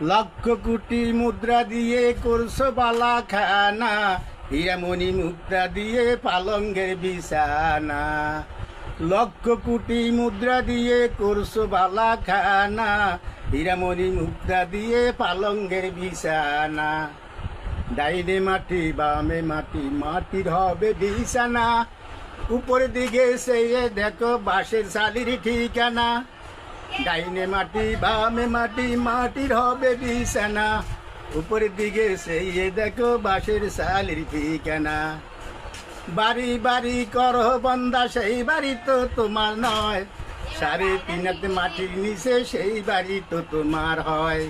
লক্ষ কোটি মুদ্রা দিয়ে করছো বালা খানা, হীরামণি মুক্তা দিয়ে পালঙ্গের বিছানা। লক্ষ কোটি মুদ্রা দিয়ে করছো বালা খানা, হীরামণি মুক্তা দিয়ে পালঙ্গের বিছানা। ডাইনে মাটি বামে মাটি, মাটির হবে বিছানা। উপরের দিকে সেই দেখো বাঁশের শালির ঠিকানা। ডাইনে মাটি বামে মাটি, মাটির হবে বিছানা। উপরের দিকে সেই দেখো বাঁশের শালির ঠিকানা। বাড়ি বাড়ি করো বন্দা, সেই বাড়ি তো তোমার নয়। 3.5 হাত মাটির নিচে সেই বাড়ি তো তোমার হয়।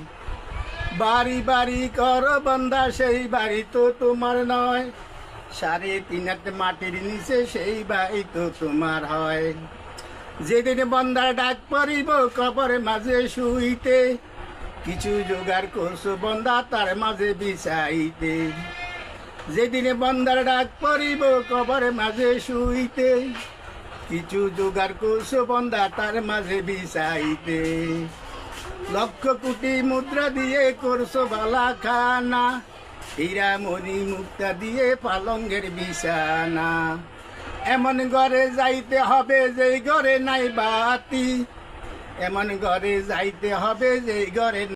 বাড়ি বাড়ি করো বন্দা, সেই বাড়ি তো তোমার নয়। 3.5 হাত মাটির নিচে সেই বাড়ি তো তোমার হয়। যেদিন বন্দার ডাক পড়িব কবরের মাঝে শুইতে, কিছু জোগাড় করছো বন্দা তার মাঝে বিছাইতে। যেদিন বন্দার ডাক পড়িব কবরের মাঝে শুইতে, কিছু জোগাড় করছো বন্দা তার মাঝে বিছাইতে। লক্ষ কোটি মুদ্রা দিয়ে করছো বালা খানা, হীরামণি মুক্তা দিয়ে পালঙ্গের বিছানা। এমন ঘরে যাইতে হবে যেই ঘরে নাই বাতি, এমন ঘরে যাইতে হবে যেই ঘরে